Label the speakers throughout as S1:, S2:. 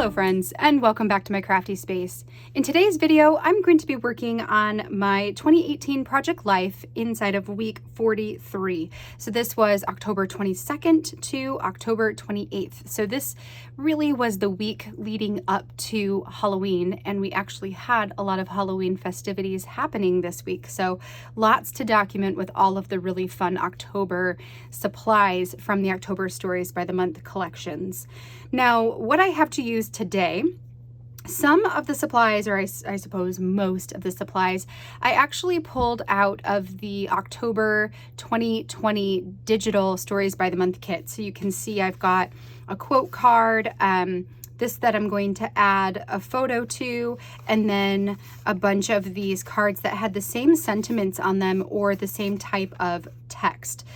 S1: Hello friends, and welcome back to my crafty space. In today's video, I'm going to be working on my 2018 project life inside of week 43. So this was October 22nd to October 28th. So this really was the week leading up to Halloween, and we actually had a lot of Halloween festivities happening this week. So lots to document with all of the really fun October supplies from the October Stories by the Month collections. Now, what I have to use today, some of the supplies, or I suppose most of the supplies, I actually pulled out of the October 2020 digital Stories by the Month kit. So you can see I've got a quote card, this that I'm going to add a photo to, and then a bunch of these cards that had the same sentiments on them or the same type of text.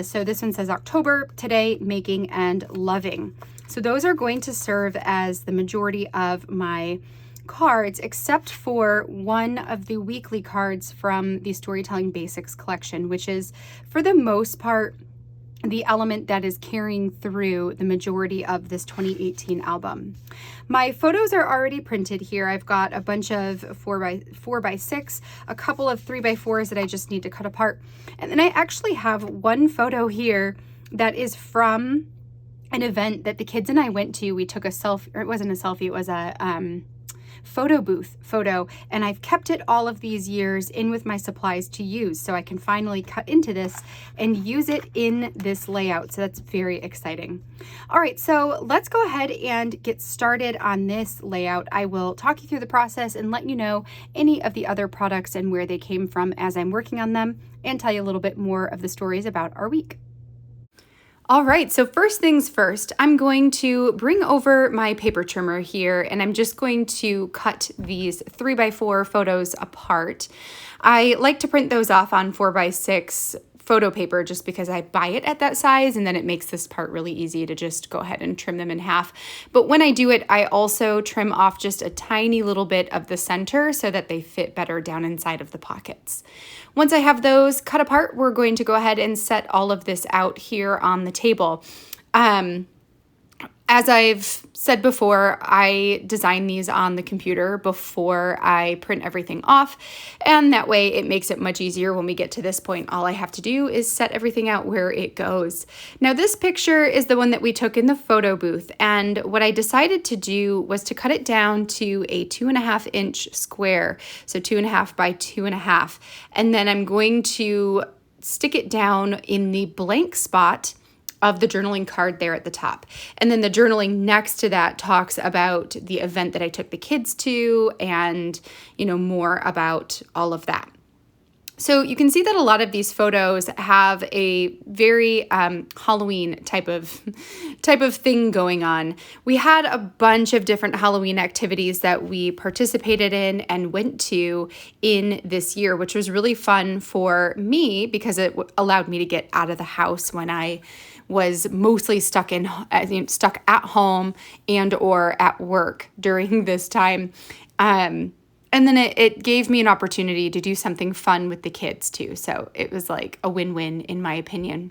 S1: So this one says October, today, making and loving. So those are going to serve as the majority of my cards, except for one of the weekly cards from the Storytelling Basics collection, which is for the most part the element that is carrying through the majority of this 2018 album. My photos are already printed here. I've got a bunch of 4x6, a couple of 3x4s that I just need to cut apart. And then I actually have one photo here that is from an event that the kids and I went to. We took a selfie, or it wasn't a selfie, it was a photo booth photo, and I've kept it all of these years in with my supplies to use, so I can finally cut into this and use it in this layout. So that's very exciting. All right, so let's go ahead and get started on this layout. I will talk you through the process and let you know any of the other products and where they came from as I'm working on them, and tell you a little bit more of the stories about our week. All right, so first things first, I'm going to bring over my paper trimmer here, and I'm just going to cut these 3x4 photos apart. I like to print those off on 4x6 photo paper just because I buy it at that size, and then it makes this part really easy to just go ahead and trim them in half. But when I do it, I also trim off just a tiny little bit of the center so that they fit better down inside of the pockets. Once I have those cut apart, we're going to go ahead and set all of this out here on the table. As I've said before, I design these on the computer before I print everything off, and that way it makes it much easier when we get to this point. All I have to do is set everything out where it goes. Now, this picture is the one that we took in the photo booth, and what I decided to do was to cut it down to a 2.5 inch square, so 2.5 by 2.5, and then I'm going to stick it down in the blank spot of the journaling card there at the top. And then the journaling next to that talks about the event that I took the kids to, and, you know, more about all of that. So you can see that a lot of these photos have a very Halloween type of thing going on. We had a bunch of different Halloween activities that we participated in and went to in this year, which was really fun for me because it allowed me to get out of the house when I was mostly stuck at home and or at work during this time. And then it gave me an opportunity to do something fun with the kids too. So it was like a win-win in my opinion.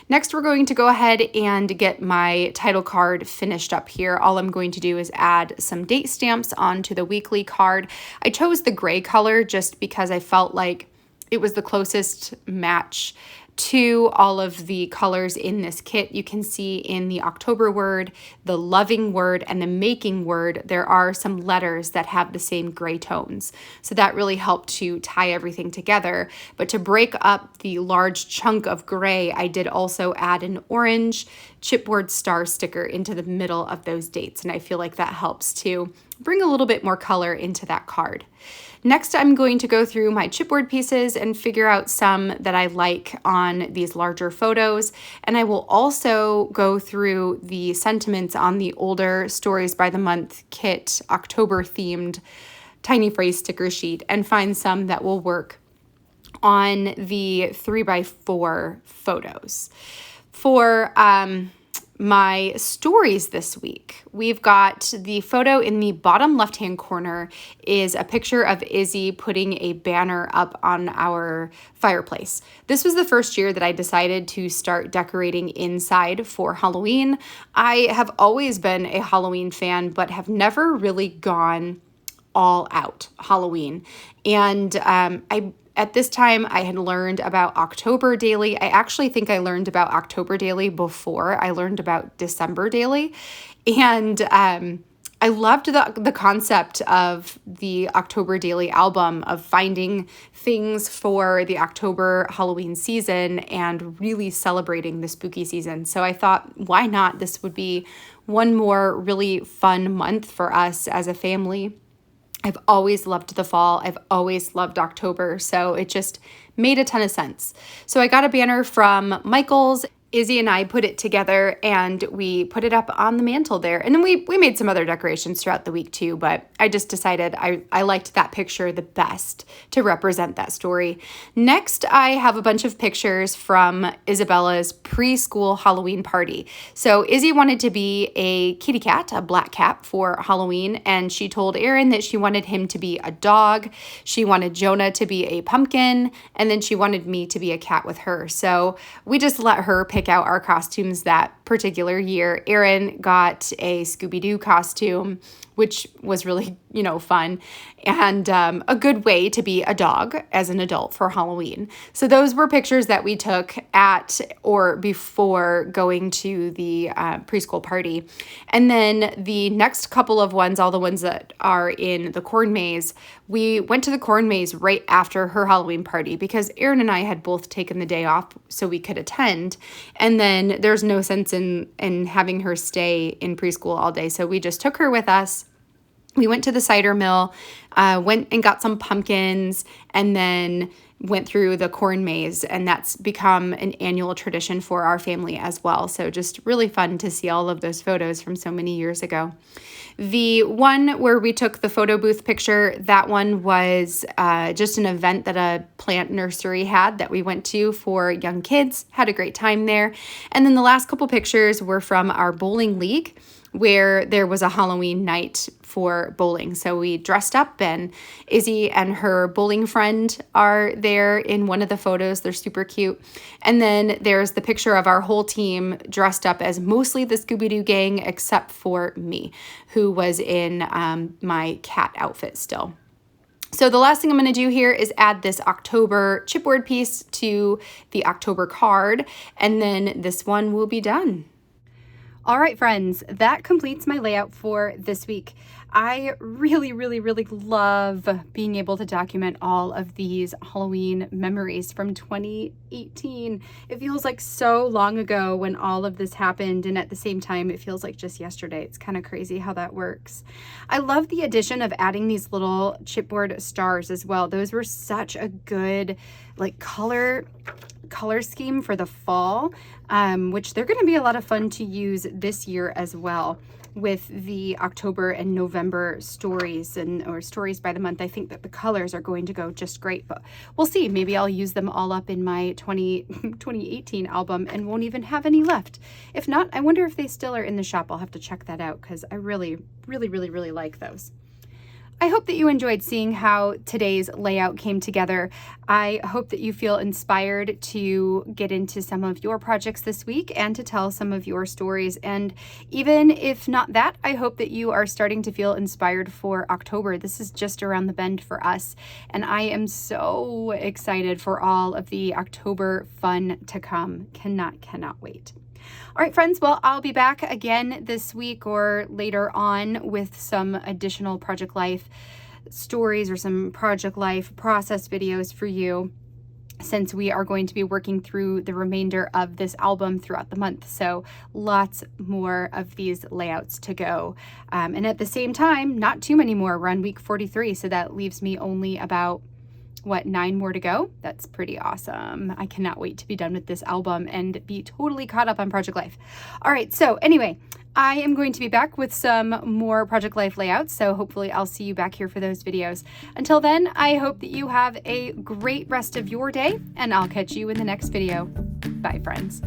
S1: Next, we're going to go ahead and get my title card finished up here. All I'm going to do is add some date stamps onto the weekly card. I chose the gray color just because I felt like it was the closest match to all of the colors in this kit. You can see in the October word, the loving word, and the making word, there are some letters that have the same gray tones. So that really helped to tie everything together. But to break up the large chunk of gray, I did also add an orange chipboard star sticker into the middle of those dates. And I feel like that helps to bring a little bit more color into that card. Next, I'm going to go through my chipboard pieces and figure out some that I like on these larger photos. And I will also go through the sentiments on the older Stories by the Month kit, October themed tiny phrase sticker sheet, and find some that will work on the 3x4 photos. For my stories this week. We've got the photo in the bottom left-hand corner is a picture of Izzy putting a banner up on our fireplace. This was the first year that I decided to start decorating inside for Halloween. I have always been a Halloween fan, but have never really gone all out Halloween. And at this time, I had learned about October Daily. I actually think I learned about October Daily before I learned about December Daily. And I loved the concept of the October Daily album, of finding things for the October Halloween season and really celebrating the spooky season. So I thought, why not? This would be one more really fun month for us as a family. I've always loved the fall. I've always loved October. So it just made a ton of sense. So I got a banner from Michael's. Izzy and I put it together and we put it up on the mantle there. And then we made some other decorations throughout the week too, but I just decided I liked that picture the best to represent that story. Next, I have a bunch of pictures from Isabella's preschool Halloween party. So Izzy wanted to be a kitty cat, a black cat for Halloween, and she told Aaron that she wanted him to be a dog. She wanted Jonah to be a pumpkin, and then she wanted me to be a cat with her. So we just let her pick out our costumes that particular year. Aaron got a Scooby-Doo costume, which was really, fun, and a good way to be a dog as an adult for Halloween. So those were pictures that we took at or before going to the preschool party. And then the next couple of ones, all the ones that are in the corn maze, we went to the corn maze right after her Halloween party because Aaron and I had both taken the day off so we could attend. And then there's no sense in having her stay in preschool all day. So we just took her with us. We went to the cider mill, went and got some pumpkins, and then went through the corn maze, and that's become an annual tradition for our family as well. So just really fun to see all of those photos from so many years ago. The one where we took the photo booth picture, that one was just an event that a plant nursery had that we went to for young kids, had a great time there. And then the last couple pictures were from our bowling league, where there was a Halloween night for bowling. So we dressed up, and Izzy and her bowling friend are there in one of the photos. They're super cute. And then there's the picture of our whole team dressed up as mostly the Scooby-Doo gang, except for me, who was in my cat outfit still. So the last thing I'm going to do here is add this October chipboard piece to the October card, and then this one will be done. All right, friends, that completes my layout for this week. I really, really, really love being able to document all of these Halloween memories from 2018. It feels like so long ago when all of this happened, and at the same time, it feels like just yesterday. It's kind of crazy how that works. I love the addition of adding these little chipboard stars as well. Those were such a good, color scheme for the fall, which they're going to be a lot of fun to use this year as well with the October and November stories or stories by the month. I think that the colors are going to go just great, but we'll see. Maybe I'll use them all up in my 2018 album and won't even have any left. If not, I wonder if they still are in the shop. I'll have to check that out because I really, really, really, really like those. I hope that you enjoyed seeing how today's layout came together. I hope that you feel inspired to get into some of your projects this week and to tell some of your stories. And even if not that, I hope that you are starting to feel inspired for October. This is just around the bend for us, and I am so excited for all of the October fun to come. Cannot wait. All right, friends, well, I'll be back again this week or later on with some additional Project Life stories or some Project Life process videos for you, since we are going to be working through the remainder of this album throughout the month. So lots more of these layouts to go. And at the same time, not too many more. We're on week 43, so that leaves me only about 9 more to go. That's pretty awesome. I cannot wait to be done with this album and be totally caught up on Project Life. All right, so anyway, I am going to be back with some more Project Life layouts, so hopefully I'll see you back here for those videos. Until then, I hope that you have a great rest of your day, and I'll catch you in the next video. Bye, friends.